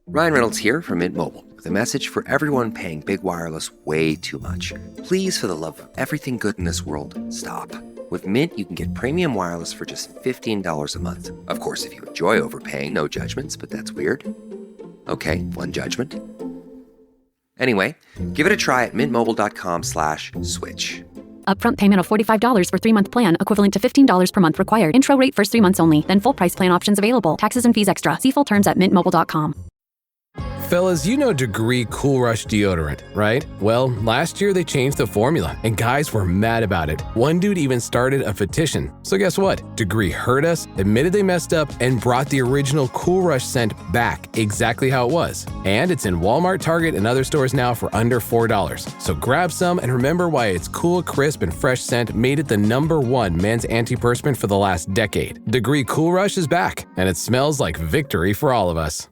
Ryan Reynolds here from Mint Mobile with a message for everyone paying big wireless way too much. Please, for the love of everything good in this world, stop. With Mint, you can get premium wireless for just $15 a month. Of course, if you enjoy overpaying, no judgments, but that's weird. Okay, one judgment. Anyway, give it a try at mintmobile.com/switch. Upfront payment of $45 for 3-month plan, equivalent to $15 per month required. Intro rate first 3 months only, then full price plan options available. Taxes and fees extra. See full terms at mintmobile.com. Fellas, you know Degree Cool Rush deodorant, right? Well, last year they changed the formula, and guys were mad about it. One dude even started a petition. So guess what? Degree heard us, admitted they messed up, and brought the original Cool Rush scent back exactly how it was. And it's in Walmart, Target, and other stores now for under $4. So grab some and remember why its cool, crisp, and fresh scent made it the #1 men's antiperspirant for the last decade. Degree Cool Rush is back, and it smells like victory for all of us.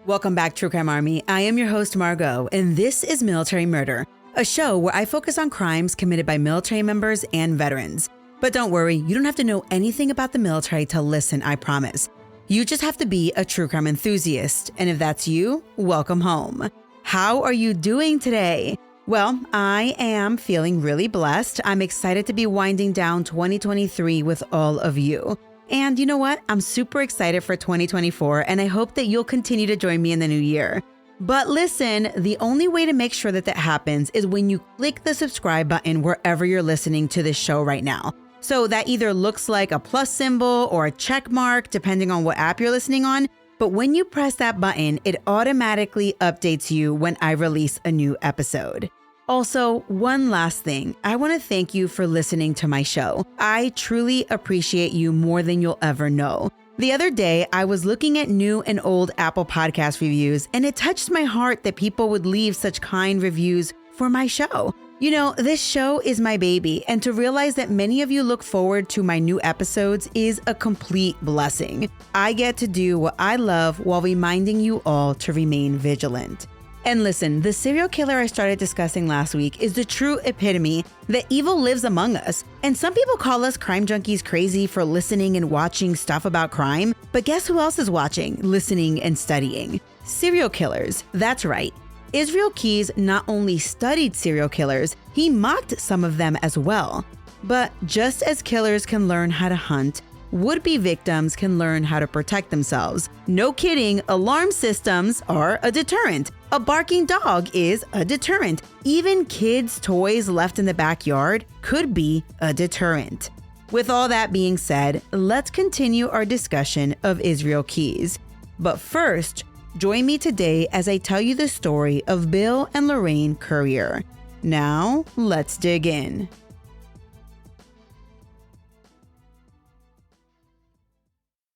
Welcome back, True Crime Army. I am your host, Margot, and this is Military Murder, a show where I focus on crimes committed by military members and veterans. But don't worry, you don't have to know anything about the military to listen, I promise. You just have to be a true crime enthusiast, and if that's you, welcome home. How are you doing today? Well, I am feeling really blessed. I'm excited to be winding down 2023 with all of you. And you know what? I'm super excited for 2024, and I hope that you'll continue to join me in the new year. But listen, the only way to make sure that that happens is when you click the subscribe button wherever you're listening to this show right now. So that either looks like a plus symbol or a check mark, depending on what app you're listening on. But when you press that button, it automatically updates you when I release a new episode. Also, one last thing. I want to thank you for listening to my show. I truly appreciate you more than you'll ever know. The other day, I was looking at new and old Apple Podcast reviews, and it touched my heart that people would leave such kind reviews for my show. You know, this show is my baby, and to realize that many of you look forward to my new episodes is a complete blessing. I get to do what I love while reminding you all to remain vigilant. And listen, the serial killer I started discussing last week is the true epitome that evil lives among us. And some people call us crime junkies crazy for listening and watching stuff about crime. But guess who else is watching, listening, and studying? Serial killers. That's right. Israel Keyes not only studied serial killers, he mocked some of them as well. But just as killers can learn how to hunt, would-be victims can learn how to protect themselves. No kidding, alarm systems are a deterrent. A barking dog is a deterrent. Even kids' toys left in the backyard could be a deterrent. With all that being said, let's continue our discussion of Israel Keyes. But first, join me today as I tell you the story of Bill and Lorraine Currier. Now, let's dig in.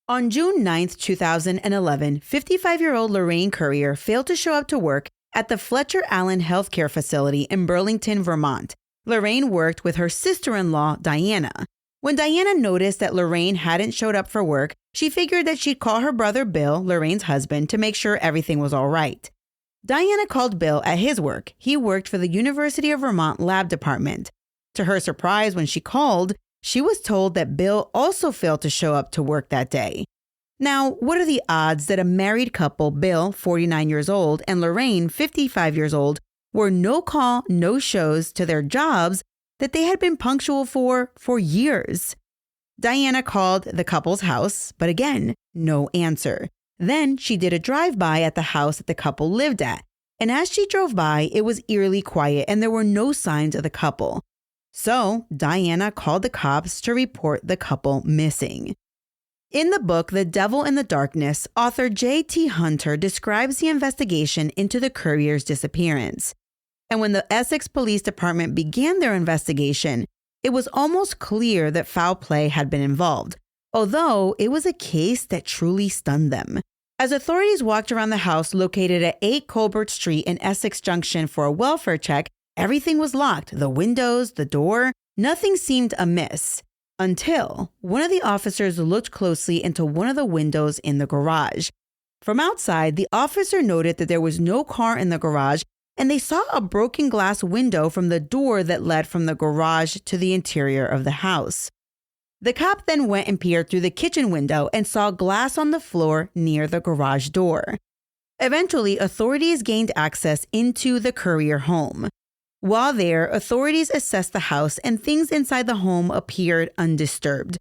On June 9, 2011, 55-year-old Lorraine Currier failed to show up to work at the Fletcher Allen Healthcare Facility in Burlington, Vermont. Lorraine worked with her sister-in-law, Diana. When Diana noticed that Lorraine hadn't showed up for work, she figured that she'd call her brother Bill, Lorraine's husband, to make sure everything was all right. Diana called Bill at his work. He worked for the University of Vermont Lab Department. To her surprise, when she called, she was told that Bill also failed to show up to work that day. Now, what are the odds that a married couple, Bill, 49 years old, and Lorraine, 55 years old, were no-call, no-shows to their jobs that they had been punctual for years? Diana called the couple's house, but again, no answer. Then she did a drive-by at the house that the couple lived at. And as she drove by, it was eerily quiet and there were no signs of the couple. So Diana called the cops to report the couple missing. In the book, The Devil in the Darkness, author J.T. Hunter describes the investigation into the Currier's disappearance. And when the Essex Police Department began their investigation, it was almost clear that foul play had been involved, although it was a case that truly stunned them. As authorities walked around the house located at 8 Colbet Street in Essex Junction for a welfare check, everything was locked. The windows, the door, nothing seemed amiss. Until one of the officers looked closely into one of the windows in the garage. From outside, the officer noted that there was no car in the garage, and they saw a broken glass window from the door that led from the garage to the interior of the house. The cop then went and peered through the kitchen window and saw glass on the floor near the garage door. Eventually, authorities gained access into the Currier home. While there, authorities assessed the house and things inside the home appeared undisturbed.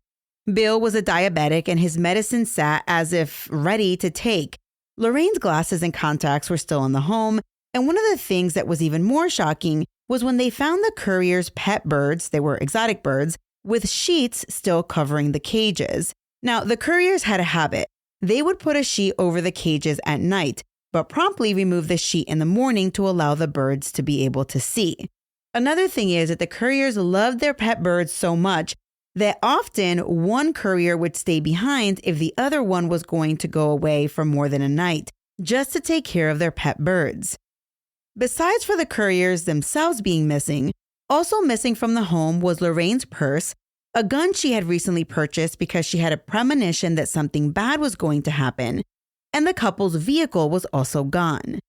Bill was a diabetic and his medicine sat as if ready to take. Lorraine's glasses and contacts were still in the home, and one of the things that was even more shocking was when they found the Currier's pet birds, they were exotic birds, with sheets still covering the cages. Now, the Curriers had a habit. They would put a sheet over the cages at night, but promptly remove the sheet in the morning to allow the birds to be able to see. Another thing is that the Curriers loved their pet birds so much that often one Currier would stay behind if the other one was going to go away for more than a night, just to take care of their pet birds. Besides for the Curriers themselves being missing, also missing from the home was Lorraine's purse, a gun she had recently purchased because she had a premonition that something bad was going to happen, and the couple's vehicle was also gone.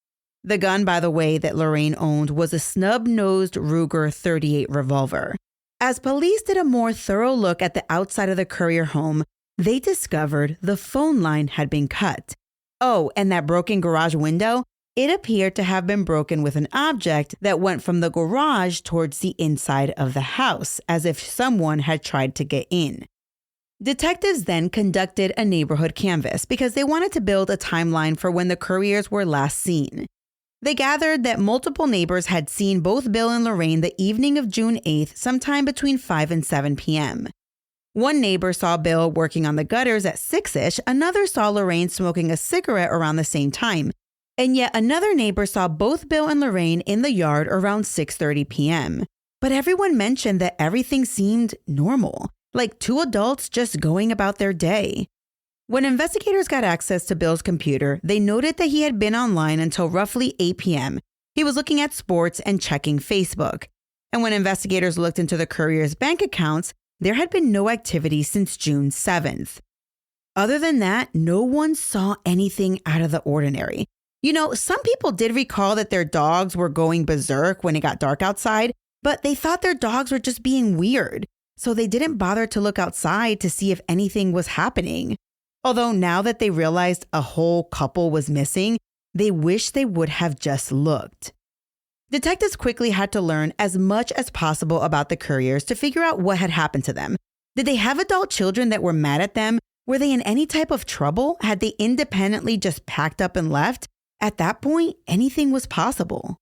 The gun, by the way, that Lorraine owned was a snub-nosed Ruger .38 revolver. As police did a more thorough look at the outside of the Currier home, they discovered the phone line had been cut. Oh, and that broken garage window? It appeared to have been broken with an object that went from the garage towards the inside of the house, as if someone had tried to get in. Detectives then conducted a neighborhood canvass because they wanted to build a timeline for when the Curriers were last seen. They gathered that multiple neighbors had seen both Bill and Lorraine the evening of June 8th, sometime between 5 and 7 p.m. One neighbor saw Bill working on the gutters at 6-ish, another saw Lorraine smoking a cigarette around the same time, and yet another neighbor saw both Bill and Lorraine in the yard around 6:30 p.m. But everyone mentioned that everything seemed normal, like two adults just going about their day. When investigators got access to Bill's computer, they noted that he had been online until roughly 8 p.m. He was looking at sports and checking Facebook. And when investigators looked into the Currier's bank accounts, there had been no activity since June 7th. Other than that, no one saw anything out of the ordinary. You know, some people did recall that their dogs were going berserk when it got dark outside, but they thought their dogs were just being weird, so they didn't bother to look outside to see if anything was happening. Although now that they realized a whole couple was missing, they wish they would have just looked. Detectives quickly had to learn as much as possible about the Curriers to figure out what had happened to them. Did they have adult children that were mad at them? Were they in any type of trouble? Had they independently just packed up and left? At that point, anything was possible.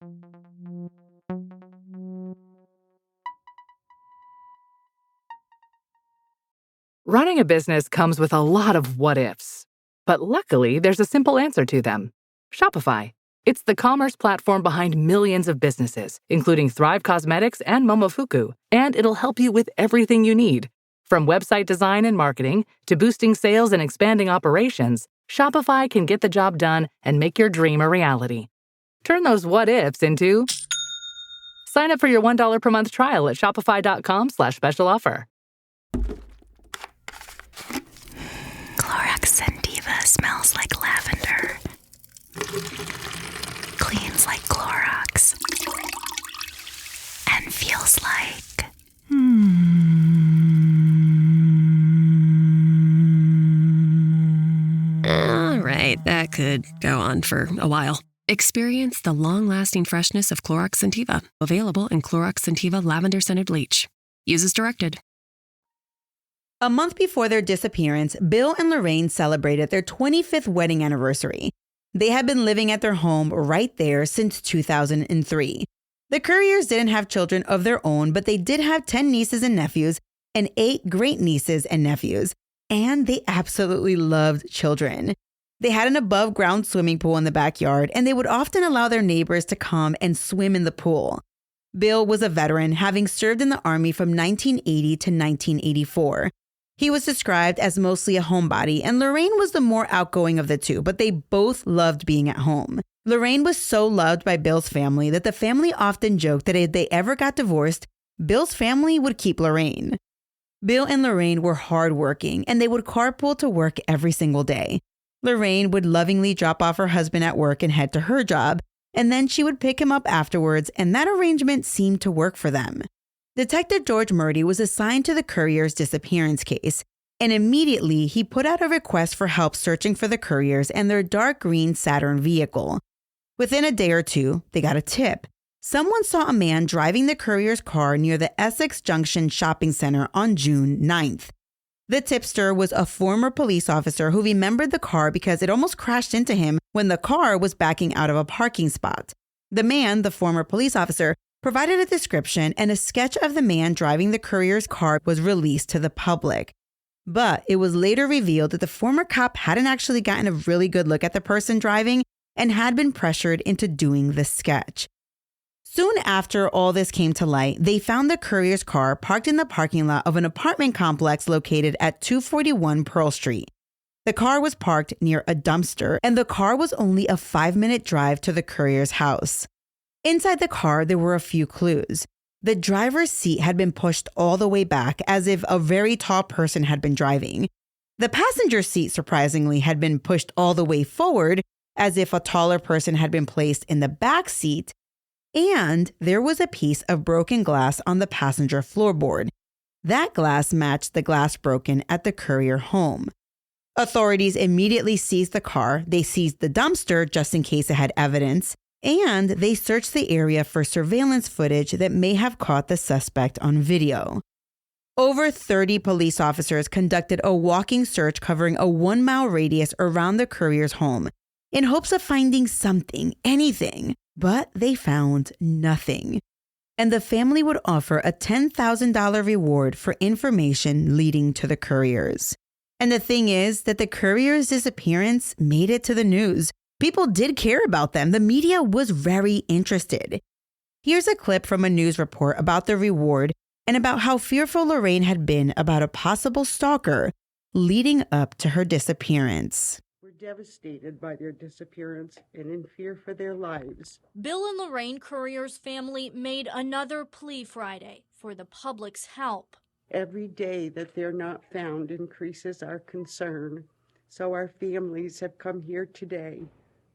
Running a business comes with a lot of what-ifs. But luckily, there's a simple answer to them. Shopify. It's the commerce platform behind millions of businesses, including Thrive Cosmetics and Momofuku, and it'll help you with everything you need. From website design and marketing to boosting sales and expanding operations, Shopify can get the job done and make your dream a reality. Turn those what-ifs into... Sign up for your $1 per month trial at shopify.com/special offer. Clorox Sentiva smells like lavender. Cleans like Clorox. And feels like... All right, that could go on for a while. Experience the long-lasting freshness of Clorox Sentiva. Available in Clorox Sentiva Lavender Scented Bleach. Use as directed. A month before their disappearance, Bill and Lorraine celebrated their 25th wedding anniversary. They had been living at their home right there since 2003. The Curriers didn't have children of their own, but they did have 10 nieces and nephews and 8 great-nieces and nephews, and they absolutely loved children. They had an above-ground swimming pool in the backyard, and they would often allow their neighbors to come and swim in the pool. Bill was a veteran, having served in the Army from 1980 to 1984. He was described as mostly a homebody, and Lorraine was the more outgoing of the two, but they both loved being at home. Lorraine was so loved by Bill's family that the family often joked that if they ever got divorced, Bill's family would keep Lorraine. Bill and Lorraine were hardworking, and they would carpool to work every single day. Lorraine would lovingly drop off her husband at work and head to her job, and then she would pick him up afterwards, and that arrangement seemed to work for them. Detective George Murdy was assigned to the Currier's disappearance case, and immediately he put out a request for help searching for the Curriers and their dark green Saturn vehicle. Within a day or two, they got a tip. Someone saw a man driving the Currier's car near the Essex Junction shopping center on June 9th. The tipster was a former police officer who remembered the car because it almost crashed into him when the car was backing out of a parking spot. The man, the former police officer, provided a description, and a sketch of the man driving the Currier's car was released to the public. But it was later revealed that the former cop hadn't actually gotten a really good look at the person driving and had been pressured into doing the sketch. Soon after all this came to light, they found the Currier's car parked in the parking lot of an apartment complex located at 241 Pearl Street. The car was parked near a dumpster, and the car was only a 5-minute drive to the Currier's house. Inside the car, there were a few clues. The driver's seat had been pushed all the way back, as if a very tall person had been driving. The passenger seat, surprisingly, had been pushed all the way forward, as if a taller person had been placed in the back seat. And there was a piece of broken glass on the passenger floorboard. That glass matched the glass broken at the Currier home. Authorities immediately seized the car. They seized the dumpster just in case it had evidence. And they searched the area for surveillance footage that may have caught the suspect on video. Over 30 police officers conducted a walking search covering a 1-mile radius around the Currier's home in hopes of finding something, anything, but they found nothing. And the family would offer a $10,000 reward for information leading to the Curriers. And the thing is that the Currier's disappearance made it to the news. People did care about them. The media was very interested. Here's a clip from a news report about the reward and about how fearful Lorraine had been about a possible stalker leading up to her disappearance. We're devastated by their disappearance and in fear for their lives. Bill and Lorraine Currier's family made another plea Friday for the public's help. Every day that they're not found increases our concern, so our families have come here today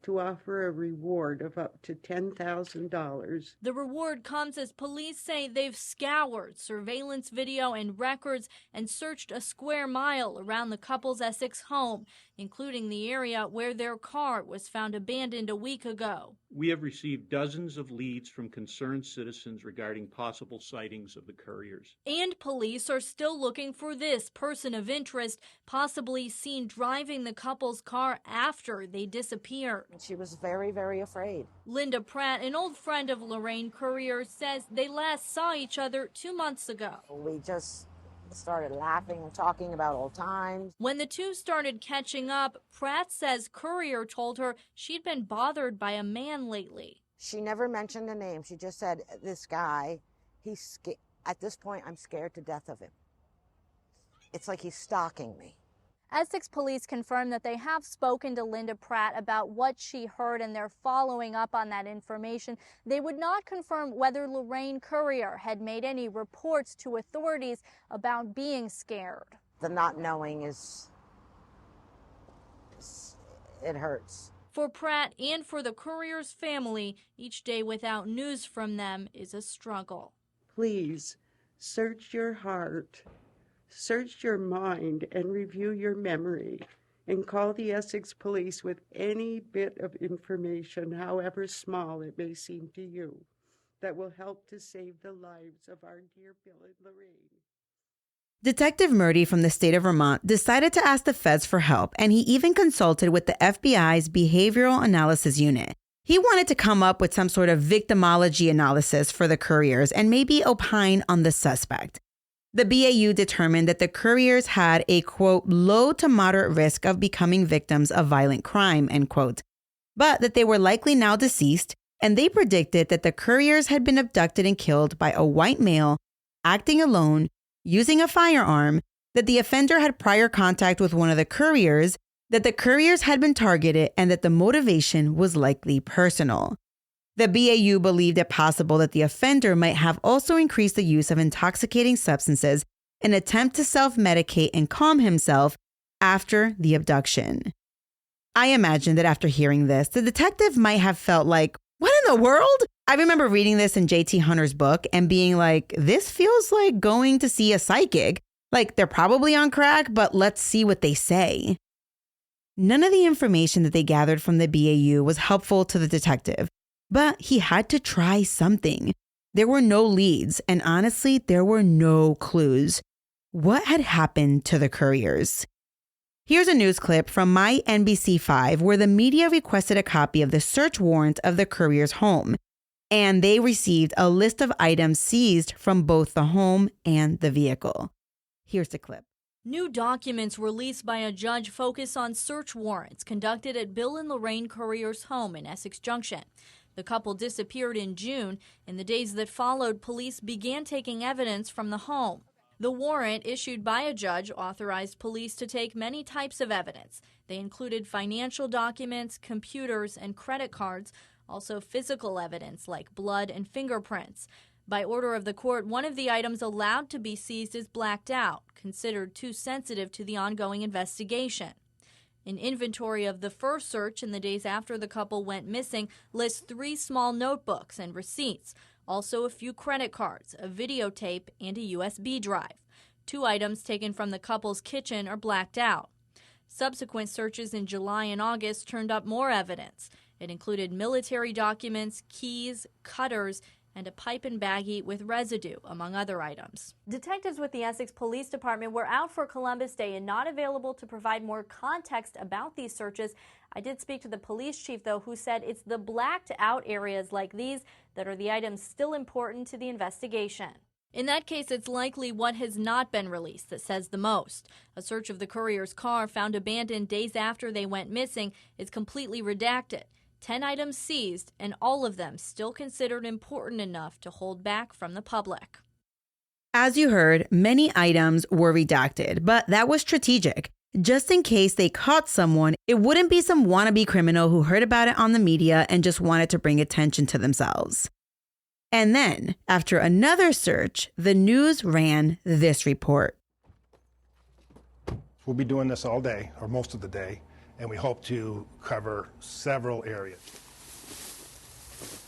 to offer a reward of up to $10,000. The reward comes as police say they've scoured surveillance video and records and searched a square mile around the couple's Essex home, including the area where their car was found abandoned a week ago. We have received dozens of leads from concerned citizens regarding possible sightings of the Curriers. And police are still looking for this person of interest, possibly seen driving the couple's car after they disappeared. She was very, very afraid. Linda Pratt, an old friend of Lorraine Currier, says they last saw each other 2 months ago. We just started laughing and talking about old times. When the two started catching up, Pratt says Currier told her she'd been bothered by a man lately. She never mentioned a name. She just said, this guy, at this point, I'm scared to death of him. It's like he's stalking me. Essex police confirmed that they have spoken to Linda Pratt about what she heard, and they're following up on that information. They would not confirm whether Lorraine Currier had made any reports to authorities about being scared. The not knowing it hurts. For Pratt and for the Currier's family, each day without news from them is a struggle. Please, search your heart. Search your mind and review your memory, and call the Essex police with any bit of information, however small it may seem to you, that will help to save the lives of our dear Bill and Lorraine. Detective Murdy from the state of Vermont decided to ask the feds for help, and he even consulted with the FBI's Behavioral Analysis Unit. He wanted to come up with some sort of victimology analysis for the Curriers and maybe opine on the suspect. The BAU determined that the Curriers had a, quote, low to moderate risk of becoming victims of violent crime, end quote, but that they were likely now deceased, and they predicted that the Curriers had been abducted and killed by a white male, acting alone, using a firearm, that the offender had prior contact with one of the couriers, that the couriers had been targeted, and that the motivation was likely personal. The BAU believed it possible that the offender might have also increased the use of intoxicating substances in an attempt to self-medicate and calm himself after the abduction. I imagine that after hearing this, the detective might have felt like, what in the world? I remember reading this in J.T. Hunter's book and being like, this feels like going to see a psychic. Like, they're probably on crack, but let's see what they say. None of the information that they gathered from the BAU was helpful to the detective, but he had to try something. There were no leads, and honestly, there were no clues. What had happened to the couriers? Here's a news clip from my NBC5 where the media requested a copy of the search warrant of the courier's home, and they received a list of items seized from both the home and the vehicle. Here's the clip. New documents released by a judge focus on search warrants conducted at Bill and Lorraine Currier's home in Essex Junction. The couple disappeared in June. In the days that followed, police began taking evidence from the home. The warrant, issued by a judge, authorized police to take many types of evidence. They included financial documents, computers, and credit cards, also physical evidence like blood and fingerprints. By order of the court, one of the items allowed to be seized is blacked out, considered too sensitive to the ongoing investigation. An inventory of the first search in the days after the couple went missing lists 3 small notebooks and receipts, also a few credit cards, a videotape, and a USB drive. 2 items taken from the couple's kitchen are blacked out. Subsequent searches in July and August turned up more evidence. It included military documents, keys, cutters, and a pipe and baggie with residue, among other items. Detectives with the Essex Police Department were out for Columbus Day and not available to provide more context about these searches. I did speak to the police chief, though, who said it's the blacked out areas like these that are the items still important to the investigation. In that case, it's likely what has not been released that says the most. A search of the courier's car found abandoned days after they went missing is completely redacted. 10 items seized, and all of them still considered important enough to hold back from the public. As you heard, many items were redacted, but that was strategic. Just in case they caught someone, it wouldn't be some wannabe criminal who heard about it on the media and just wanted to bring attention to themselves. And then, after another search, the news ran this report. We'll be doing this all day, or most of the day, and we hope to cover several areas.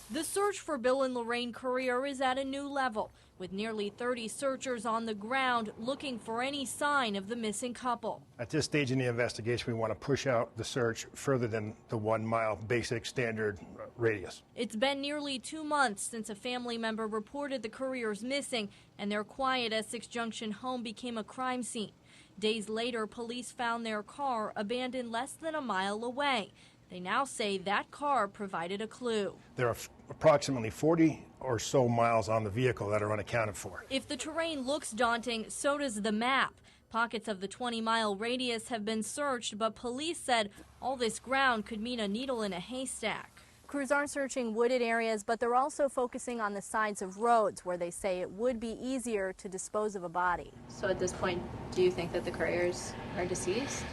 The search for Bill and Lorraine Currier is at a new level, with nearly 30 searchers on the ground looking for any sign of the missing couple. At this stage in the investigation, we want to push out the search further than the 1 mile basic standard radius. It's been nearly 2 months since a family member reported the Curriers missing, and their quiet Essex Junction home became a crime scene. Days later, police found their car abandoned less than a mile away. They now say that car provided a clue. There are approximately 40 or so miles on the vehicle that are unaccounted for. If the terrain looks daunting, so does the map. Pockets of the 20-mile radius have been searched, but police said all this ground could mean a needle in a haystack. Crews are searching wooded areas, but they're also focusing on the sides of roads where they say it would be easier to dispose of a body. So at this point, do you think that the Curriers are deceased?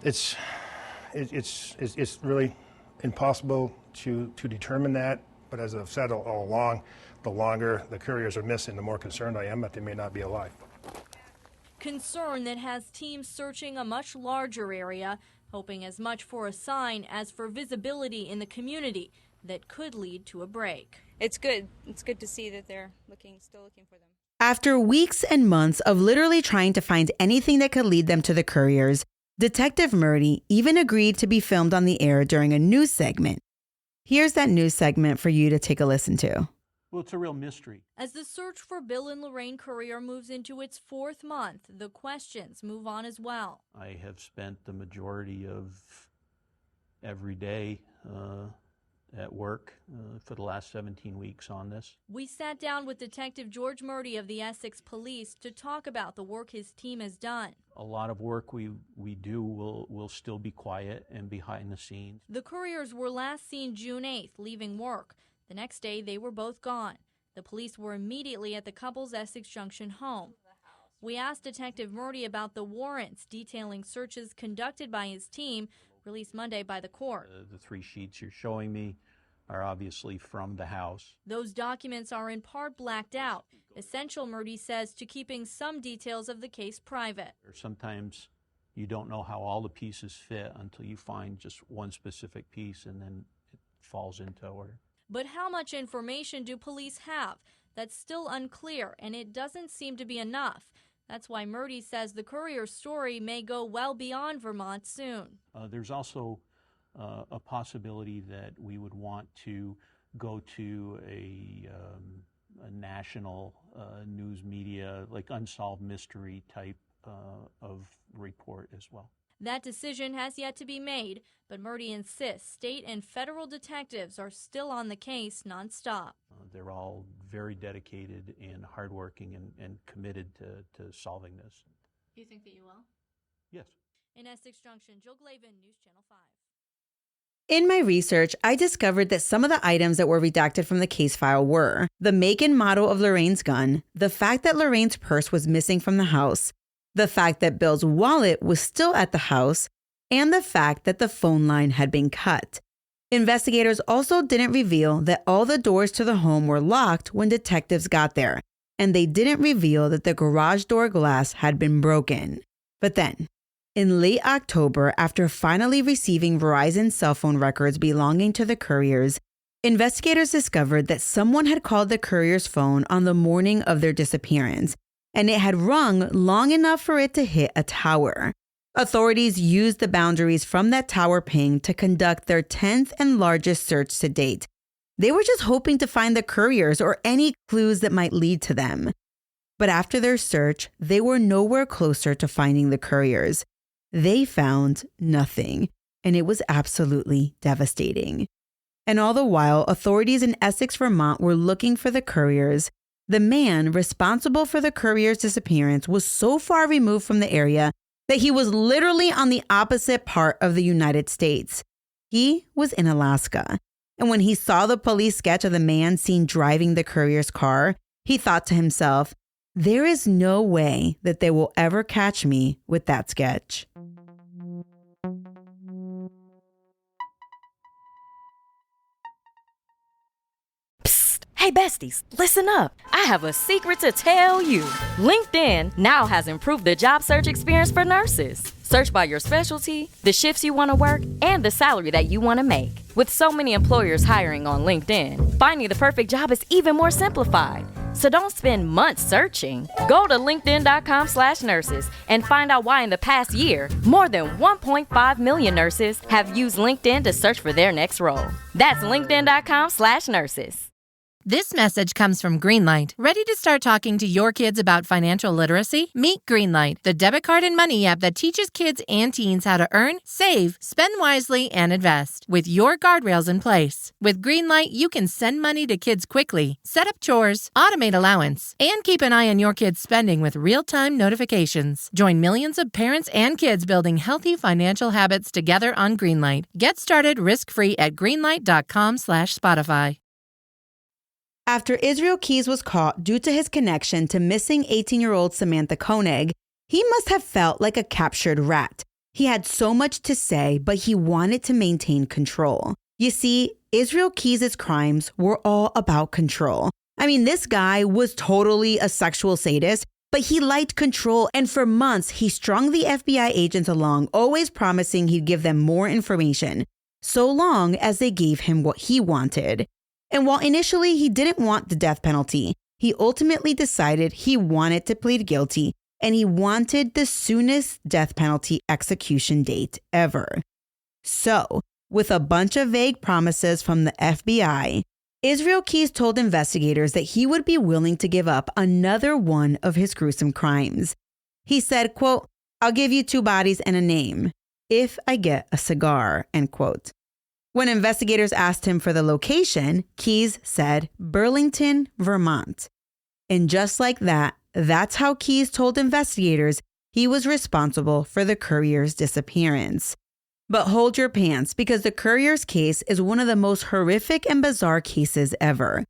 It's really impossible to determine that, but as I've said all along, the longer the Curriers are missing, the more concerned I am that they may not be alive. Concern that has teams searching a much larger area, hoping as much for a sign as for visibility in the community that could lead to a break. It's good. It's good to see that they're still looking for them. After weeks and months of literally trying to find anything that could lead them to the Curriers, Detective Murdy even agreed to be filmed on the air during a news segment. Here's that news segment for you to take a listen to. Well, it's a real mystery. As the search for Bill and Lorraine Currier moves into its 4th month, the questions move on as well. I have spent the majority of every day at work for the last 17 weeks on this. We sat down with Detective George Murdy of the Essex Police to talk about the work his team has done. A lot of work we do will still be quiet and behind the scenes. The Curriers were last seen June 8th, leaving work. The next day, they were both gone. The police were immediately at the couple's Essex Junction home. We asked Detective Murdy about the warrants detailing searches conducted by his team, released Monday by the court. The 3 sheets you're showing me are obviously from the house. Those documents are in part blacked out, essential, Murdy says, to keeping some details of the case private. Sometimes you don't know how all the pieces fit until you find just one specific piece, and then it falls into order. But how much information do police have? That's still unclear, and it doesn't seem to be enough. That's why Murdy says the Currier's story may go well beyond Vermont soon. There's also a possibility that we would want to go to a national news media, like unsolved mystery type of report as well. That decision has yet to be made, but Murdy insists state and federal detectives are still on the case nonstop. They're all very dedicated and hardworking and committed to solving this. You think that you will? Yes. In Essex Junction, Jill Glavin, News Channel 5. In my research, I discovered that some of the items that were redacted from the case file were the make and model of Lorraine's gun, the fact that Lorraine's purse was missing from the house, the fact that Bill's wallet was still at the house, and the fact that the phone line had been cut. Investigators also didn't reveal that all the doors to the home were locked when detectives got there, and they didn't reveal that the garage door glass had been broken. But then, in late October, after finally receiving Verizon's cell phone records belonging to the Curriers, investigators discovered that someone had called the Curriers' phone on the morning of their disappearance, and it had rung long enough for it to hit a tower. Authorities used the boundaries from that tower ping to conduct their 10th and largest search to date. They were just hoping to find the Curriers or any clues that might lead to them. But after their search, they were nowhere closer to finding the Curriers. They found nothing, and it was absolutely devastating. And all the while, authorities in Essex, Vermont were looking for the Curriers. The man responsible for the Curriers' disappearance was so far removed from the area that he was literally on the opposite part of the United States. He was in Alaska. And when he saw the police sketch of the man seen driving the Curriers' car, he thought to himself, there is no way that they will ever catch me with that sketch. Hey besties, listen up. I have a secret to tell you. LinkedIn now has improved the job search experience for nurses. Search by your specialty, the shifts you want to work, and the salary that you want to make. With so many employers hiring on LinkedIn, finding the perfect job is even more simplified. So don't spend months searching. Go to linkedin.com/nurses and find out why in the past year, more than 1.5 million nurses have used LinkedIn to search for their next role. That's linkedin.com/nurses. This message comes from Greenlight. Ready to start talking to your kids about financial literacy? Meet Greenlight, the debit card and money app that teaches kids and teens how to earn, save, spend wisely, and invest, with your guardrails in place. With Greenlight, you can send money to kids quickly, set up chores, automate allowance, and keep an eye on your kids' spending with real-time notifications. Join millions of parents and kids building healthy financial habits together on Greenlight. Get started risk-free at greenlight.com/Spotify. After Israel Keys was caught due to his connection to missing 18-year-old Samantha Koenig, he must have felt like a captured rat. He had so much to say, but he wanted to maintain control. You see, Israel Keys' crimes were all about control. I mean, this guy was totally a sexual sadist, but he liked control, and for months, he strung the FBI agents along, always promising he'd give them more information, so long as they gave him what he wanted. And while initially he didn't want the death penalty, he ultimately decided he wanted to plead guilty, and he wanted the soonest death penalty execution date ever. So, with a bunch of vague promises from the FBI, Israel Keys told investigators that he would be willing to give up another one of his gruesome crimes. He said, quote, "I'll give you 2 bodies and a name if I get a cigar," end quote. When investigators asked him for the location, Keys said Burlington, Vermont. And just like that, that's how Keys told investigators he was responsible for the Curriers' disappearance. But hold your pants, because the Curriers' case is one of the most horrific and bizarre cases ever.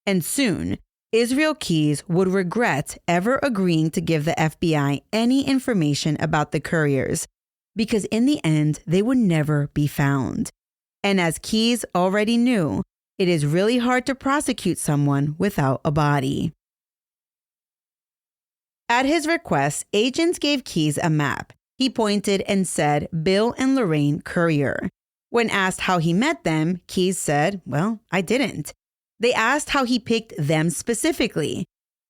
And soon, Israel Keyes would regret ever agreeing to give the FBI any information about the Curriers, because in the end, they would never be found. And as Keyes already knew, it is really hard to prosecute someone without a body. At his request, agents gave Keyes a map. He pointed and said, Bill and Lorraine Currier. When asked how he met them, Keyes said, well, I didn't. They asked how he picked them specifically.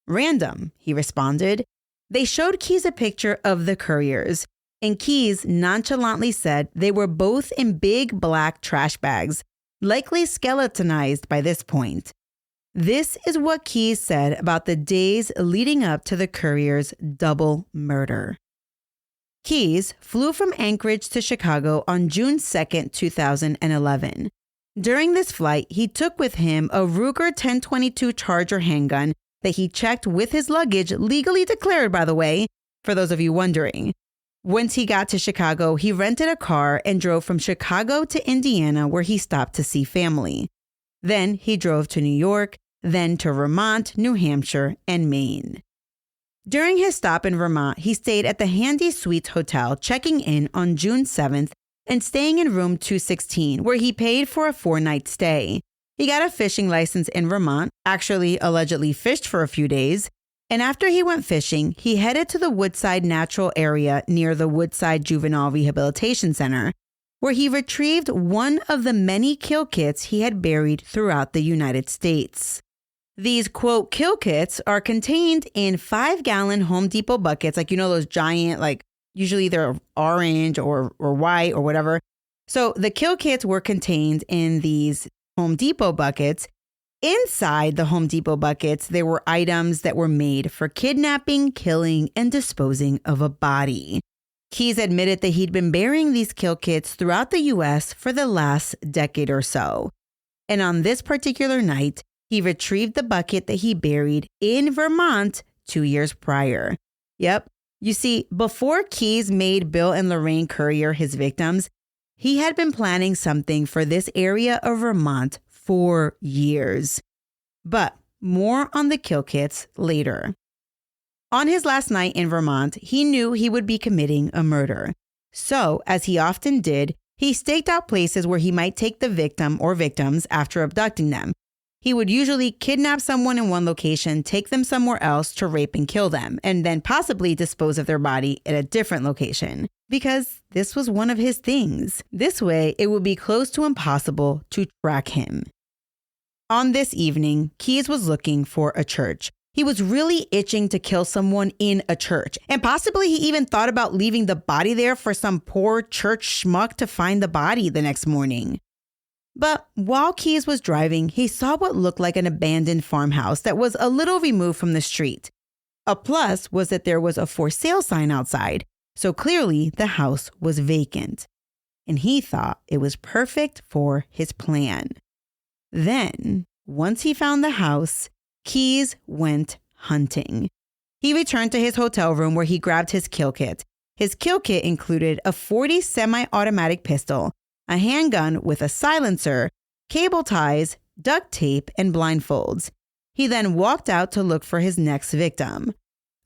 Random, he responded. They showed Keyes a picture of the Curriers, and Keyes nonchalantly said they were both in big black trash bags, likely skeletonized by this point. This is what Keyes said about the days leading up to the Curriers' double murder. Keyes flew from Anchorage to Chicago on June 2, 2011. During this flight, he took with him a Ruger 1022 Charger handgun that he checked with his luggage, legally declared, by the way, for those of you wondering. Once he got to Chicago, he rented a car and drove from Chicago to Indiana, where he stopped to see family. Then he drove to New York, then to Vermont, New Hampshire, and Maine. During his stop in Vermont, he stayed at the Handy Suites Hotel, checking in on June 7th and staying in room 216, where he paid for a 4-night stay. He got a fishing license in Vermont, actually allegedly fished for a few days, and after he went fishing, he headed to the Woodside Natural Area near the Woodside Juvenile Rehabilitation Center, where he retrieved one of the many kill kits he had buried throughout the United States. These, quote, kill kits are contained in 5-gallon Home Depot buckets, like, you know, those giant, like, usually they're orange or white or whatever. So the kill kits were contained in these Home Depot buckets. Inside the Home Depot buckets, there were items that were made for kidnapping, killing, and disposing of a body. Keyes admitted that he'd been burying these kill kits throughout the U.S. for the last decade or so. And on this particular night, he retrieved the bucket that he buried in Vermont 2 years prior. Yep. You see, before Keyes made Bill and Lorraine Currier his victims, he had been planning something for this area of Vermont for years. But more on the kill kits later. On his last night in Vermont, he knew he would be committing a murder. So, as he often did, he staked out places where he might take the victim or victims after abducting them. He would usually kidnap someone in one location, take them somewhere else to rape and kill them, and then possibly dispose of their body at a different location, because this was one of his things. This way, it would be close to impossible to track him. On this evening, Keyes was looking for a church. He was really itching to kill someone in a church, and possibly he even thought about leaving the body there for some poor church schmuck to find the body the next morning. But while Keyes was driving, he saw what looked like an abandoned farmhouse that was a little removed from the street. A plus was that there was a for sale sign outside, so clearly the house was vacant. And he thought it was perfect for his plan. Then, once he found the house, Keyes went hunting. He returned to his hotel room where he grabbed his kill kit. His kill kit included a .40 semi-automatic pistol, a handgun with a silencer, cable ties, duct tape, and blindfolds. He then walked out to look for his next victim.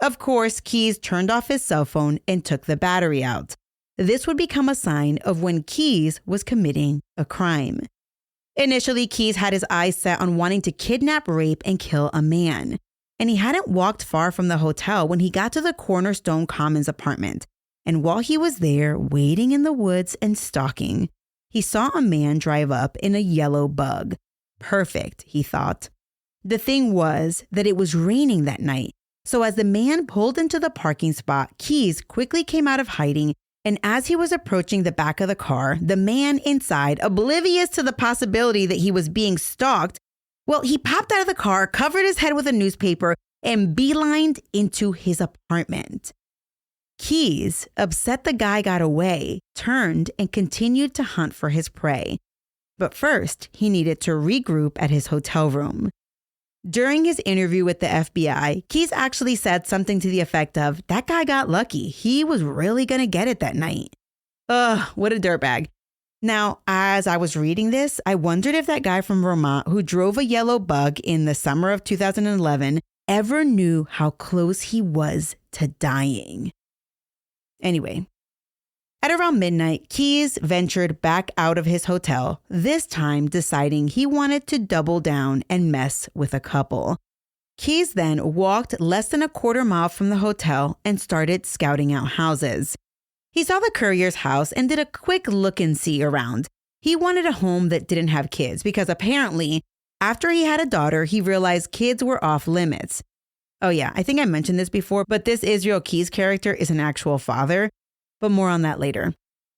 Of course, Keyes turned off his cell phone and took the battery out. This would become a sign of when Keyes was committing a crime. Initially, Keyes had his eyes set on wanting to kidnap, rape, and kill a man. And he hadn't walked far from the hotel when he got to the Cornerstone Commons apartment. And while he was there, waiting in the woods and stalking, he saw a man drive up in a yellow Bug. Perfect, he thought. The thing was that it was raining that night. So as the man pulled into the parking spot, Keyes quickly came out of hiding, and as he was approaching the back of the car, the man inside, oblivious to the possibility that he was being stalked, well, he popped out of the car, covered his head with a newspaper, and beelined into his apartment. Keyes, upset the guy got away, turned and continued to hunt for his prey. But first, he needed to regroup at his hotel room. During his interview with the FBI, Keyes actually said something to the effect of, "That guy got lucky. He was really going to get it that night." Ugh, what a dirtbag. Now, as I was reading this, I wondered if that guy from Vermont who drove a yellow Bug in the summer of 2011 ever knew how close he was to dying. Anyway, at around midnight, Keyes ventured back out of his hotel, this time deciding he wanted to double down and mess with a couple. Keyes then walked less than a quarter mile from the hotel and started scouting out houses. He saw the Currier's house and did a quick look and see around. He wanted a home that didn't have kids because apparently, after he had a daughter, he realized kids were off limits. Oh yeah, I think I mentioned this before, but this Israel Keyes character is an actual father, but more on that later.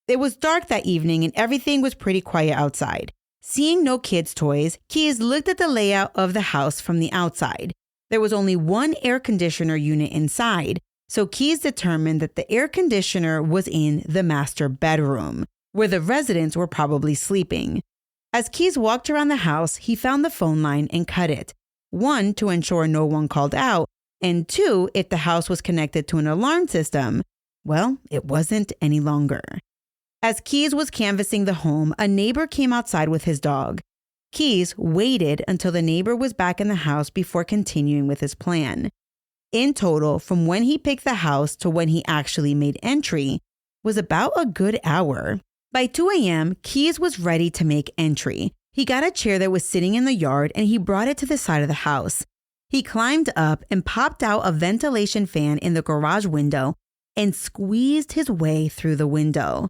It was dark that evening and everything was pretty quiet outside. Seeing no kids' toys, Keyes looked at the layout of the house from the outside. There was only one air conditioner unit inside, so Keyes determined that the air conditioner was in the master bedroom, where the residents were probably sleeping. As Keyes walked around the house, he found the phone line and cut it. 1, to ensure no one called out, and 2, if the house was connected to an alarm system. Well, it wasn't any longer. As Keyes was canvassing the home, a neighbor came outside with his dog. Keyes waited until the neighbor was back in the house before continuing with his plan. In total, from when he picked the house to when he actually made entry, was about a good hour. By 2 a.m., Keyes was ready to make entry. He got a chair that was sitting in the yard and he brought it to the side of the house. He climbed up and popped out a ventilation fan in the garage window and squeezed his way through the window.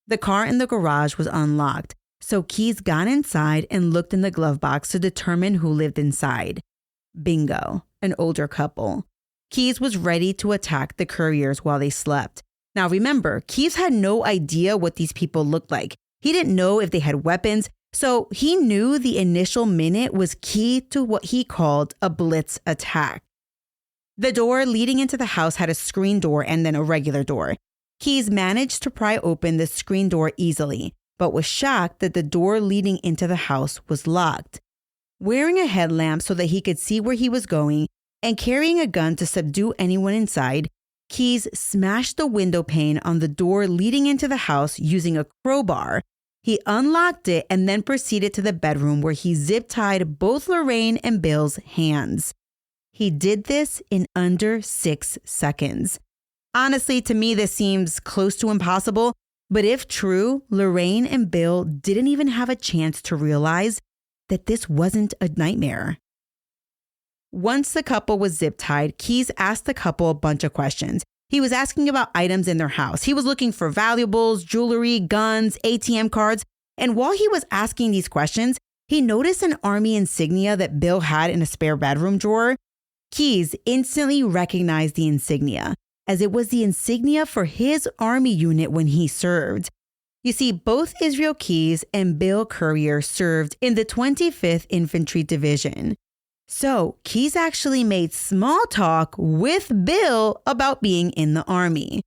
The car in the garage was unlocked, so Keyes got inside and looked in the glove box to determine who lived inside. Bingo, an older couple. Keyes was ready to attack the Curriers while they slept. Now remember, Keyes had no idea what these people looked like. He didn't know if they had weapons, so he knew the initial minute was key to what he called a blitz attack. The door leading into the house had a screen door and then a regular door. Keyes managed to pry open the screen door easily, but was shocked that the door leading into the house was locked. Wearing a headlamp so that he could see where he was going and carrying a gun to subdue anyone inside, Keyes smashed the window pane on the door leading into the house using a crowbar. He unlocked it and then proceeded to the bedroom where he zip-tied both Lorraine and Bill's hands. He did this in under 6 seconds. Honestly, to me, this seems close to impossible, but if true, Lorraine and Bill didn't even have a chance to realize that this wasn't a nightmare. Once the couple was zip-tied, Keyes asked the couple a bunch of questions. He was asking about items in their house. He was looking for valuables, jewelry, guns, ATM cards. And while he was asking these questions, he noticed an Army insignia that Bill had in a spare bedroom drawer. Keyes instantly recognized the insignia, as it was the insignia for his Army unit when he served. You see, both Israel Keyes and Bill Currier served in the 25th Infantry Division. So Keyes actually made small talk with Bill about being in the Army,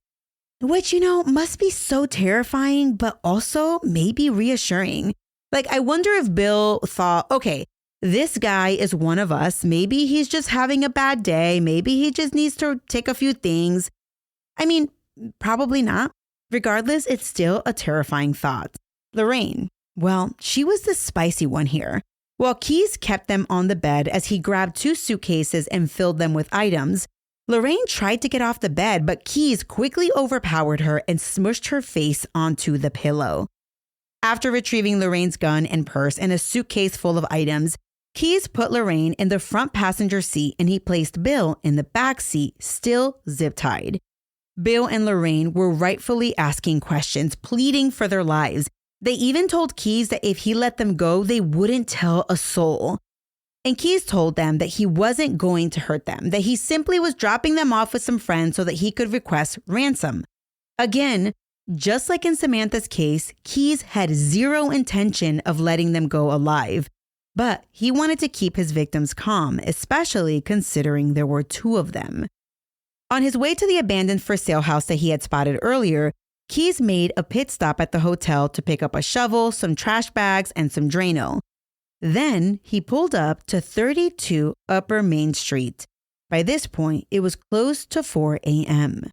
which, must be so terrifying, but also maybe reassuring. Like, I wonder if Bill thought, okay, this guy is one of us. Maybe he's just having a bad day. Maybe he just needs to take a few things. I mean, probably not. Regardless, it's still a terrifying thought. Lorraine, well, she was the spicy one here. While Keyes kept them on the bed as he grabbed 2 suitcases and filled them with items, Lorraine tried to get off the bed, but Keyes quickly overpowered her and smushed her face onto the pillow. After retrieving Lorraine's gun and purse and a suitcase full of items, Keyes put Lorraine in the front passenger seat and he placed Bill in the back seat, still zip-tied. Bill and Lorraine were rightfully asking questions, pleading for their lives. They even told Keyes that if he let them go, they wouldn't tell a soul. And Keyes told them that he wasn't going to hurt them, that he simply was dropping them off with some friends so that he could request ransom. Again, just like in Samantha's case, Keyes had zero intention of letting them go alive. But he wanted to keep his victims calm, especially considering there were 2 of them. On his way to the abandoned for sale house that he had spotted earlier, Keyes made a pit stop at the hotel to pick up a shovel, some trash bags, and some Drano. Then he pulled up to 32 Upper Main Street. By this point, it was close to 4 a.m.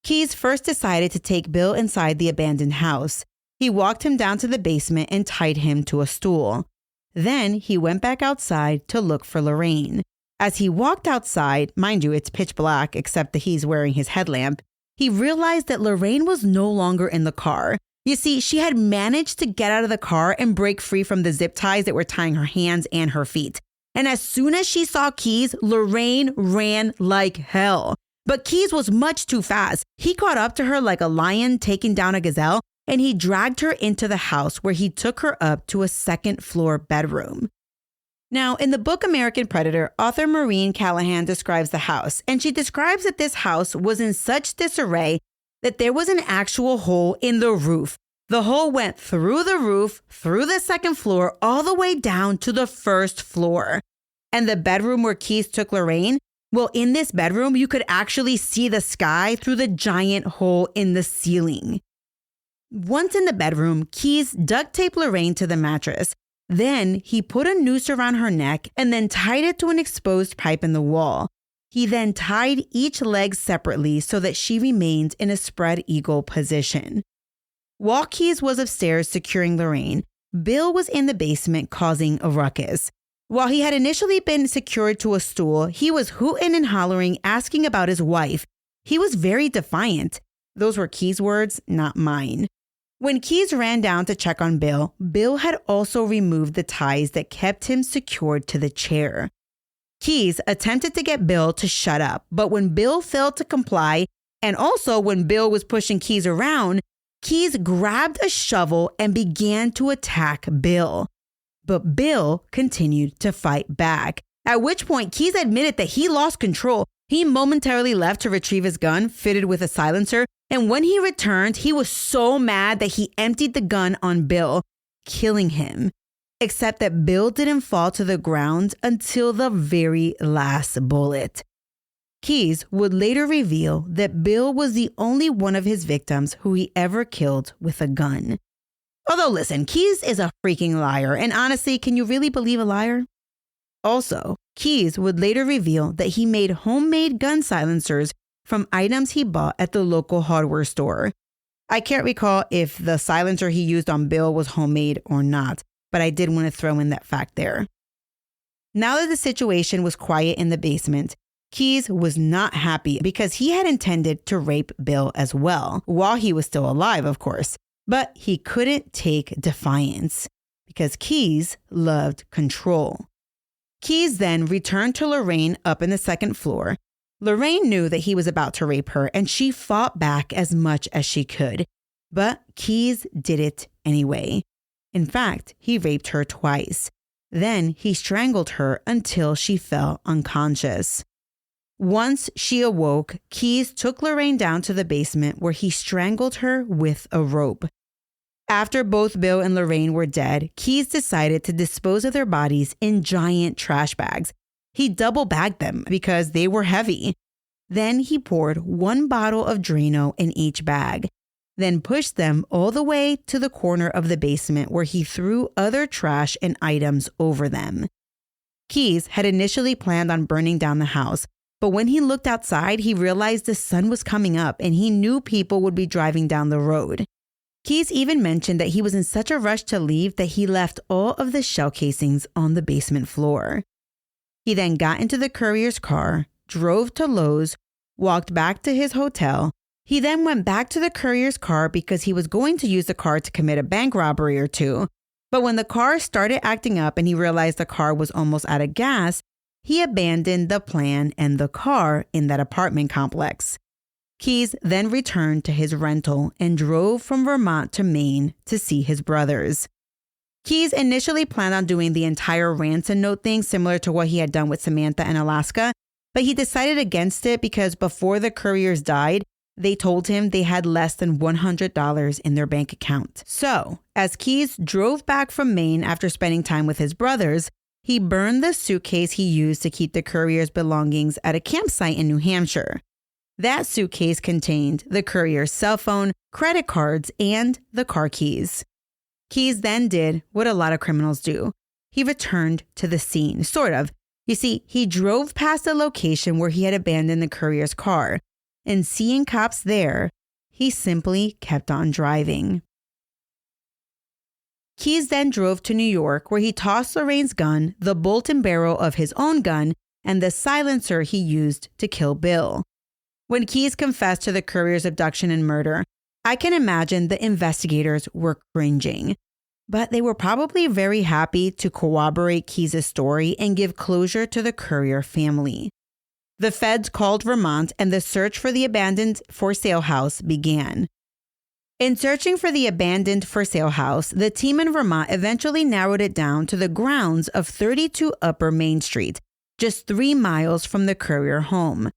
Keyes first decided to take Bill inside the abandoned house. He walked him down to the basement and tied him to a stool. Then he went back outside to look for Lorraine. As he walked outside, mind you, it's pitch black except that he's wearing his headlamp, he realized that Lorraine was no longer in the car. You see, she had managed to get out of the car and break free from the zip ties that were tying her hands and her feet. And as soon as she saw Keys, Lorraine ran like hell. But Keys was much too fast. He caught up to her like a lion taking down a gazelle, and he dragged her into the house where he took her up to a second-floor bedroom. Now, in the book American Predator, author Maureen Callahan describes the house, and she describes that this house was in such disarray that there was an actual hole in the roof. The hole went through the roof, through the second floor, all the way down to the first floor. And the bedroom where Keys took Lorraine, well, in this bedroom, you could actually see the sky through the giant hole in the ceiling. Once in the bedroom, Keys duct taped Lorraine to the mattress. Then he put a noose around her neck and then tied it to an exposed pipe in the wall. He then tied each leg separately so that she remained in a spread eagle position. While Keys was upstairs securing Lorraine, Bill was in the basement causing a ruckus. While he had initially been secured to a stool, he was hooting and hollering, asking about his wife. He was very defiant. Those were Keys' words, not mine. When Keys ran down to check on Bill, Bill had also removed the ties that kept him secured to the chair. Keys attempted to get Bill to shut up, but when Bill failed to comply, and also when Bill was pushing Keys around, Keys grabbed a shovel and began to attack Bill. But Bill continued to fight back, at which point Keys admitted that he lost control. He momentarily left to retrieve his gun fitted with a silencer, and when he returned, he was so mad that he emptied the gun on Bill, killing him. Except that Bill didn't fall to the ground until the very last bullet. Keys would later reveal that Bill was the only one of his victims who he ever killed with a gun. Although, listen, Keys is a freaking liar, and honestly, can you really believe a liar? Also, Keys would later reveal that he made homemade gun silencers from items he bought at the local hardware store. I can't recall if the silencer he used on Bill was homemade or not, but I did want to throw in that fact there. Now that the situation was quiet in the basement, Keys was not happy because he had intended to rape Bill as well, while he was still alive, of course. But he couldn't take defiance because Keys loved control. Keys then returned to Lorraine up in the second floor. Lorraine knew that he was about to rape her, and she fought back as much as she could. But Keys did it anyway. In fact, he raped her twice. Then he strangled her until she fell unconscious. Once she awoke, Keys took Lorraine down to the basement where he strangled her with a rope. After both Bill and Lorraine were dead, Keys decided to dispose of their bodies in giant trash bags. He double-bagged them because they were heavy. Then he poured 1 bottle of Drano in each bag, then pushed them all the way to the corner of the basement where he threw other trash and items over them. Keys had initially planned on burning down the house, but when he looked outside, he realized the sun was coming up and he knew people would be driving down the road. Keys even mentioned that he was in such a rush to leave that he left all of the shell casings on the basement floor. He then got into the Currier's car, drove to Lowe's, walked back to his hotel. He then went back to the Currier's car because he was going to use the car to commit a bank robbery or two. But when the car started acting up and he realized the car was almost out of gas, he abandoned the plan and the car in that apartment complex. Keys then returned to his rental and drove from Vermont to Maine to see his brothers. Keys initially planned on doing the entire ransom note thing similar to what he had done with Samantha in Alaska, but he decided against it because before the Curriers died, they told him they had less than $100 in their bank account. So, as Keys drove back from Maine after spending time with his brothers, he burned the suitcase he used to keep the Curriers' belongings at a campsite in New Hampshire. That suitcase contained the Currier's cell phone, credit cards, and the car keys. Keys then did what a lot of criminals do. He returned to the scene, sort of. You see, he drove past the location where he had abandoned the Currier's car, and seeing cops there, he simply kept on driving. Keyes then drove to New York, where he tossed Lorraine's gun, the bolt and barrel of his own gun, and the silencer he used to kill Bill. When Keyes confessed to the Currier's abduction and murder, I can imagine the investigators were cringing. But they were probably very happy to corroborate Keyes' story and give closure to the Currier family. The feds called Vermont, and the search for the abandoned for sale house began. In searching for the abandoned for sale house, the team in Vermont eventually narrowed it down to the grounds of 32 Upper Main Street, just 3 miles from the Currier home.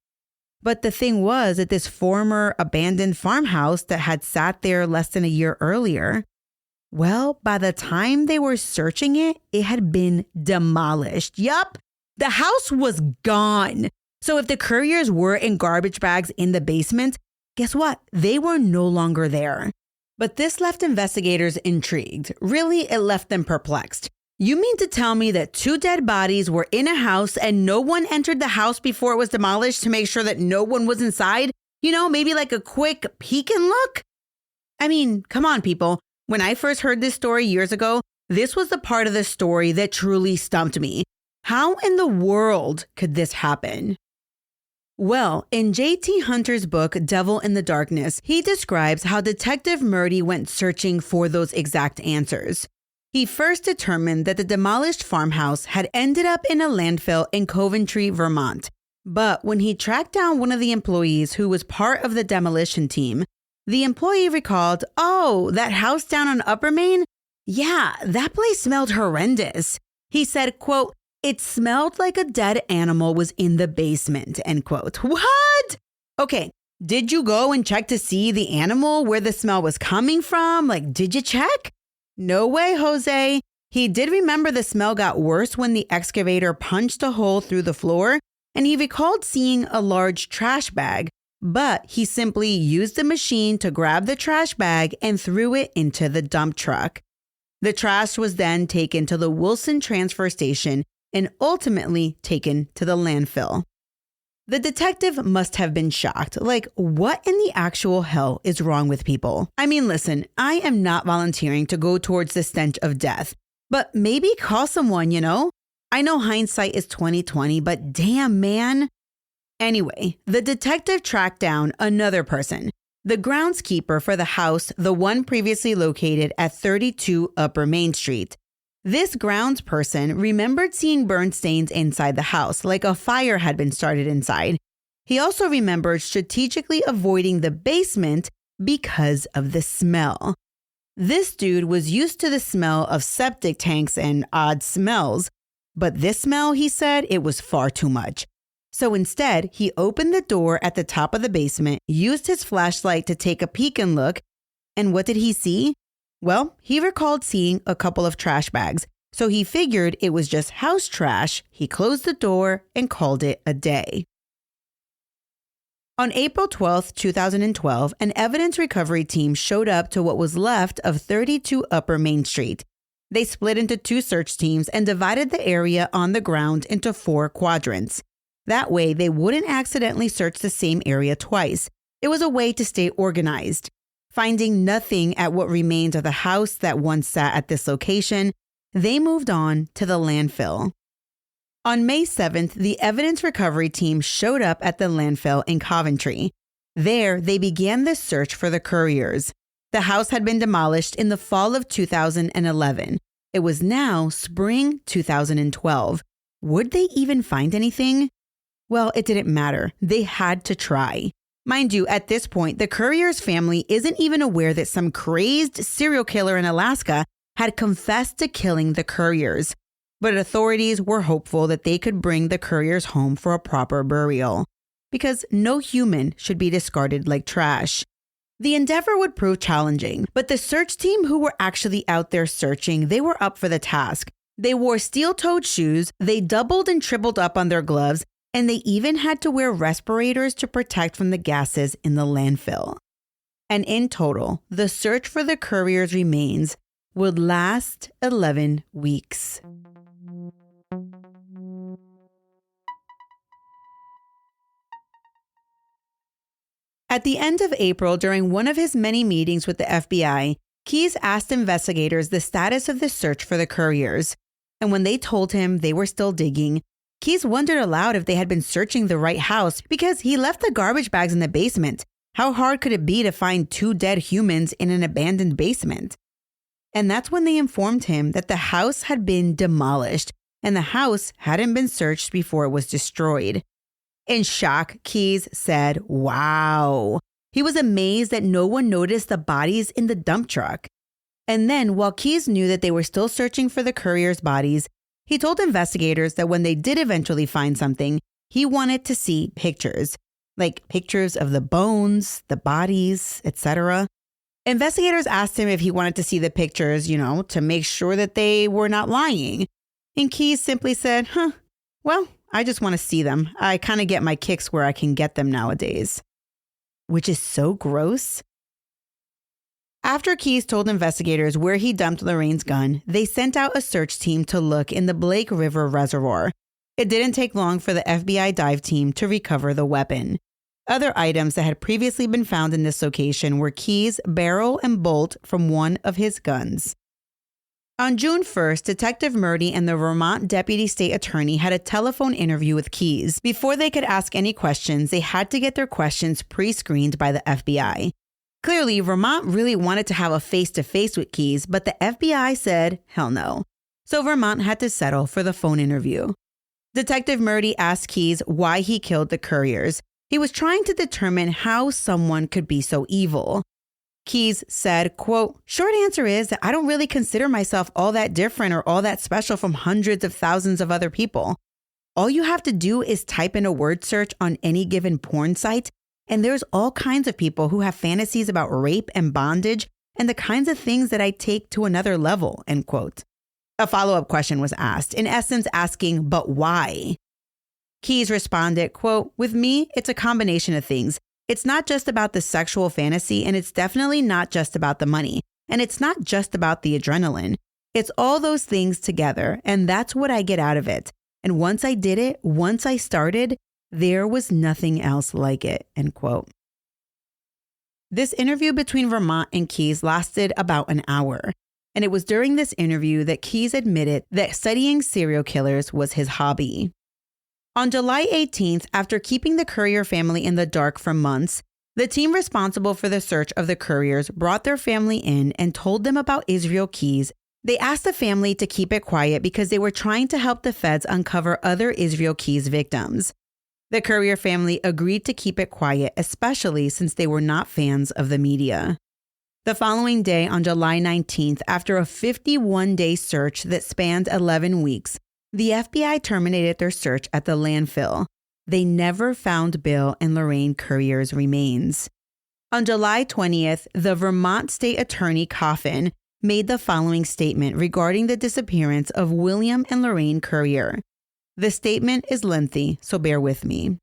But the thing was that this former abandoned farmhouse that had sat there less than a year earlier, well, by the time they were searching it, it had been demolished. Yup, the house was gone. So if the Curriers were in garbage bags in the basement, guess what? They were no longer there. But this left investigators intrigued. Really, it left them perplexed. You mean to tell me that 2 dead bodies were in a house and no one entered the house before it was demolished to make sure that no one was inside? You know, maybe like a quick peek and look? I mean, come on, people. When I first heard this story years ago, this was the part of the story that truly stumped me. How in the world could this happen? Well, in J.T. Hunter's book, Devil in the Darkness, he describes how Detective Murdy went searching for those exact answers. He first determined that the demolished farmhouse had ended up in a landfill in Coventry, Vermont. But when he tracked down one of the employees who was part of the demolition team, the employee recalled, "Oh, that house down on Upper Main? Yeah, that place smelled horrendous." He said, quote, "It smelled like a dead animal was in the basement," end quote. What? Okay, did you go and check to see the animal, where the smell was coming from? Like, did you check? No way, Jose. He did remember the smell got worse when the excavator punched a hole through the floor, and he recalled seeing a large trash bag, but he simply used the machine to grab the trash bag and threw it into the dump truck. The trash was then taken to the Wilson transfer station and ultimately taken to the landfill. The detective must have been shocked. Like, what in the actual hell is wrong with people? I mean, listen, I am not volunteering to go towards the stench of death, but maybe call someone, you know? I know hindsight is 20/20, but damn, man. Anyway, the detective tracked down another person, the groundskeeper for the house, the one previously located at 32 Upper Main Street. This grounds person remembered seeing burn stains inside the house, like a fire had been started inside. He also remembered strategically avoiding the basement because of the smell. This dude was used to the smell of septic tanks and odd smells, but this smell, he said, it was far too much. So instead, he opened the door at the top of the basement, used his flashlight to take a peek and look, and what did he see? Well, he recalled seeing a couple of trash bags, so he figured it was just house trash. He closed the door and called it a day. On April 12, 2012, an evidence recovery team showed up to what was left of 32 Upper Main Street. They split into 2 search teams and divided the area on the ground into 4 quadrants. That way, they wouldn't accidentally search the same area twice. It was a way to stay organized. Finding nothing at what remained of the house that once sat at this location, they moved on to the landfill. On May 7th, the evidence recovery team showed up at the landfill in Coventry. There, they began the search for the Curriers. The house had been demolished in the fall of 2011. It was now spring 2012. Would they even find anything? Well, it didn't matter. They had to try. Mind you, at this point, the Currier's family isn't even aware that some crazed serial killer in Alaska had confessed to killing the Curriers. But authorities were hopeful that they could bring the Curriers home for a proper burial, because no human should be discarded like trash. The endeavor would prove challenging, but the search team who were actually out there searching, they were up for the task. They wore steel-toed shoes, they doubled and tripled up on their gloves, and they even had to wear respirators to protect from the gases in the landfill. And in total, the search for the Curriers' remains would last 11 weeks. At the end of April, during one of his many meetings with the FBI, Keyes asked investigators the status of the search for the Curriers, and when they told him they were still digging, Keyes wondered aloud if they had been searching the right house because he left the garbage bags in the basement. How hard could it be to find 2 dead humans in an abandoned basement? And that's when they informed him that the house had been demolished and the house hadn't been searched before it was destroyed. In shock, Keyes said, "Wow." He was amazed that no one noticed the bodies in the dump truck. And then, while Keyes knew that they were still searching for the Curriers' bodies, he told investigators that when they did eventually find something, he wanted to see pictures, like pictures of the bones, the bodies, etc. Investigators asked him if he wanted to see the pictures, to make sure that they were not lying. And Keyes simply said, well, I just want to see them. I kind of get my kicks where I can get them nowadays. Which is so gross. After Keyes told investigators where he dumped Lorraine's gun, they sent out a search team to look in the Blake River Reservoir. It didn't take long for the FBI dive team to recover the weapon. Other items that had previously been found in this location were Keyes' barrel and bolt from one of his guns. On June 1st, Detective Murdy and the Vermont Deputy State Attorney had a telephone interview with Keyes. Before they could ask any questions, they had to get their questions pre-screened by the FBI. Clearly, Vermont really wanted to have a face-to-face with Keyes, but the FBI said, hell no. So Vermont had to settle for the phone interview. Detective Murdy asked Keyes why he killed the Curriers. He was trying to determine how someone could be so evil. Keyes said, quote, "Short answer is that I don't really consider myself all that different or all that special from hundreds of thousands of other people. All you have to do is type in a word search on any given porn site, and there's all kinds of people who have fantasies about rape and bondage and the kinds of things that I take to another level," end quote. A follow-up question was asked, in essence asking, but why? Keyes responded, quote, "With me, it's a combination of things. It's not just about the sexual fantasy, and it's definitely not just about the money. And it's not just about the adrenaline. It's all those things together, and that's what I get out of it. And once I did it, once I started, there was nothing else like it," end quote. This interview between Vermont and Keyes lasted about an hour. And it was during this interview that Keyes admitted that studying serial killers was his hobby. On July 18th, after keeping the Currier family in the dark for months, the team responsible for the search of the Curriers brought their family in and told them about Israel Keyes. They asked the family to keep it quiet because they were trying to help the feds uncover other Israel Keyes victims. The Currier family agreed to keep it quiet, especially since they were not fans of the media. The following day, on July 19th, after a 51-day search that spanned 11 weeks, the FBI terminated their search at the landfill. They never found Bill and Lorraine Currier's remains. On July 20th, the Vermont State Attorney Coffin made the following statement regarding the disappearance of William and Lorraine Currier. The statement is lengthy, so bear with me.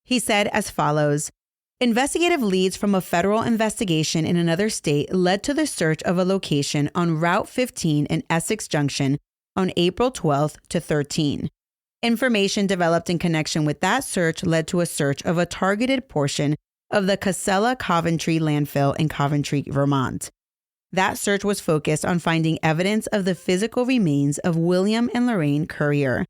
He said as follows: "Investigative leads from a federal investigation in another state led to the search of a location on Route 15 in Essex Junction on April 12th to 13. Information developed in connection with that search led to a search of a targeted portion of the Casella Coventry landfill in Coventry, Vermont. That search was focused on finding evidence of the physical remains of William and Lorraine Currier.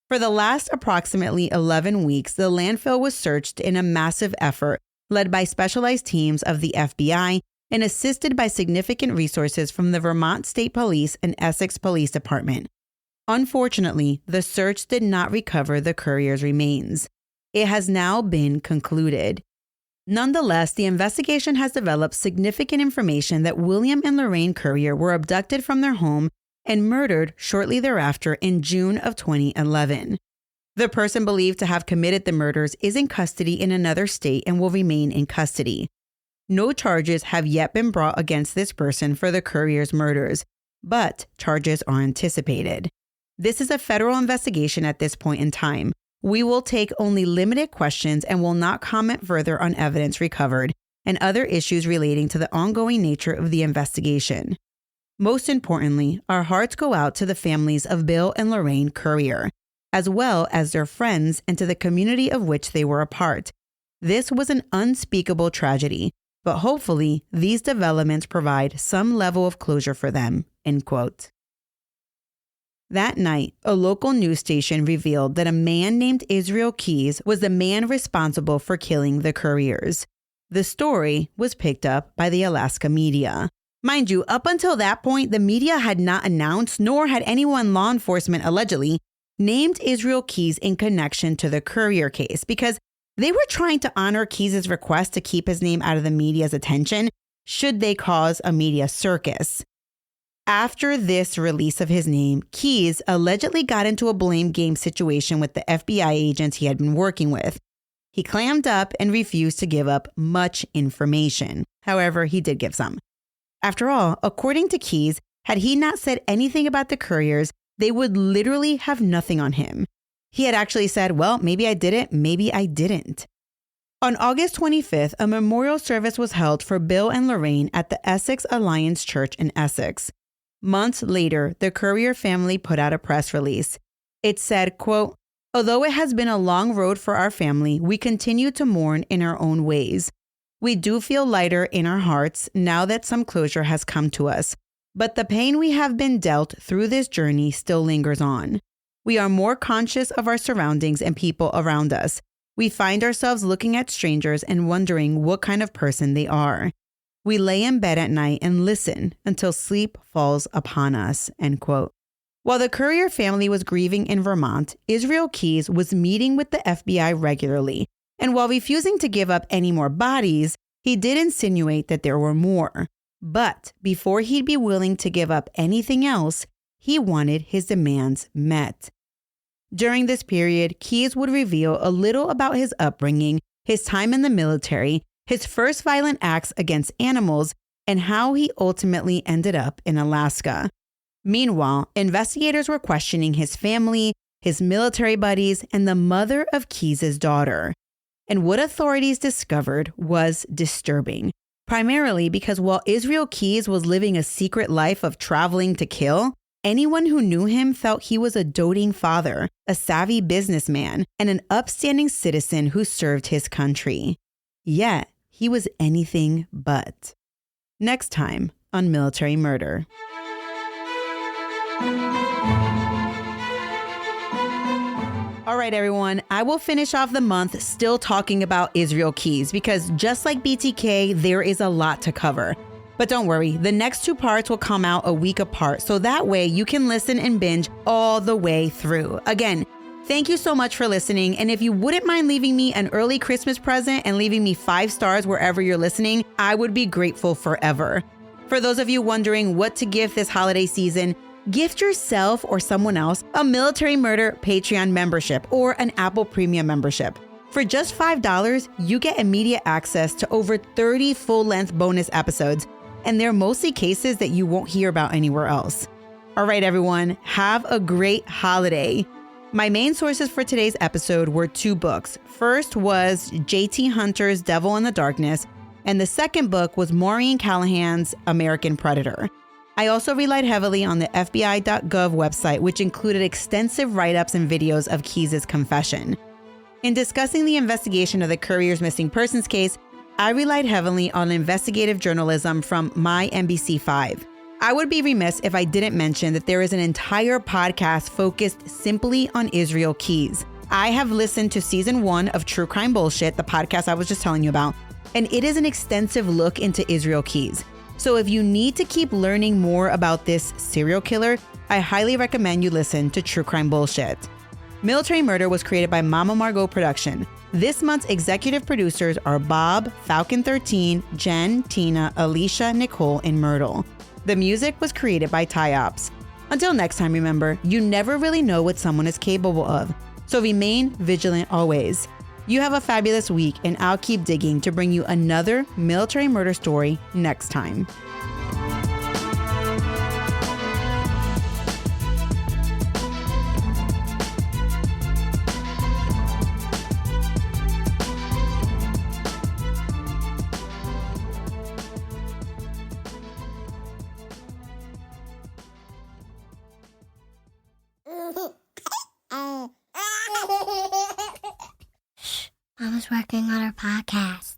For the last approximately 11 weeks, the landfill was searched in a massive effort led by specialized teams of the FBI and assisted by significant resources from the Vermont State Police and Essex Police Department. Unfortunately, the search did not recover the Currier's remains. It has now been concluded. Nonetheless, the investigation has developed significant information that William and Lorraine Currier were abducted from their home and murdered shortly thereafter in June of 2011. The person believed to have committed the murders is in custody in another state and will remain in custody. No charges have yet been brought against this person for the Currier's murders, but charges are anticipated. This is a federal investigation at this point in time. We will take only limited questions and will not comment further on evidence recovered and other issues relating to the ongoing nature of the investigation. Most importantly, our hearts go out to the families of Bill and Lorraine Currier, as well as their friends and to the community of which they were a part. This was an unspeakable tragedy. but hopefully these developments provide some level of closure for them, end quote. That night, a local news station revealed that a man named Israel Keyes was the man responsible for killing the Curriers. The story was picked up by the Alaska media. Mind you, up until that point, the media had not announced, nor had anyone law enforcement allegedly named Israel Keyes in connection to the Currier case because they were trying to honor Keyes' request to keep his name out of the media's attention should they cause a media circus. After this release of his name, Keyes allegedly got into a blame game situation with the FBI agents he had been working with. He clammed up and refused to give up much information. However, he did give some. After all, according to Keyes, had he not said anything about the Curriers, they would literally have nothing on him. He had actually said, well, maybe I did it, maybe I didn't. On August 25th, a memorial service was held for Bill and Lorraine at the Essex Alliance Church in Essex. Months later, the Currier family put out a press release. It said, quote, "Although it has been a long road for our family, we continue to mourn in our own ways. We do feel lighter in our hearts now that some closure has come to us, but the pain we have been dealt through this journey still lingers on. We are more conscious of our surroundings and people around us. We find ourselves looking at strangers and wondering what kind of person they are. We lay in bed at night and listen until sleep falls upon us," end quote. While the Currier family was grieving in Vermont, Israel Keyes was meeting with the FBI regularly. And while refusing to give up any more bodies, he did insinuate that there were more. But before he'd be willing to give up anything else, he wanted his demands met. During this period, Keyes would reveal a little about his upbringing, his time in the military, his first violent acts against animals, and how he ultimately ended up in Alaska. Meanwhile, investigators were questioning his family, his military buddies, and the mother of Keyes' daughter. And what authorities discovered was disturbing, primarily because while Israel Keyes was living a secret life of traveling to kill, anyone who knew him felt he was a doting father, a savvy businessman, and an upstanding citizen who served his country. Yet, he was anything but. Next time on Military Murder. All right, everyone, I will finish off the month still talking about Israel Keyes because just like BTK, there is a lot to cover. But don't worry, the next two parts will come out a week apart, so that way you can listen and binge all the way through. Again, thank you so much for listening, and if you wouldn't mind leaving me an early Christmas present and leaving me 5 stars wherever you're listening, I would be grateful forever. For those of you wondering what to gift this holiday season, gift yourself or someone else a Military Murder Patreon membership or an Apple Premium membership. For just $5, you get immediate access to over 30 full-length bonus episodes, and they're mostly cases that you won't hear about anywhere else. All right, everyone, have a great holiday. My main sources for today's episode were 2 books. First was J.T. Hunter's Devil in the Darkness, and the second book was Maureen Callahan's American Predator. I also relied heavily on the FBI.gov website, which included extensive write-ups and videos of Keyes' confession. In discussing the investigation of the Currier's missing persons case, I relied heavily on investigative journalism from my NBC5. I would be remiss if I didn't mention that there is an entire podcast focused simply on Israel Keyes. I have listened to season 1 of True Crime Bullshit, the podcast I was just telling you about, and it is an extensive look into Israel Keyes. So if you need to keep learning more about this serial killer, I highly recommend you listen to True Crime Bullshit. Military Murder was created by Mama Margot Production. This month's executive producers are Bob, Falcon13, Jen, Tina, Alicia, Nicole, and Myrtle. The music was created by Ty-Ops. Until next time, remember, you never really know what someone is capable of, so remain vigilant always. You have a fabulous week, and I'll keep digging to bring you another military murder story next time. Mama's working on her podcast.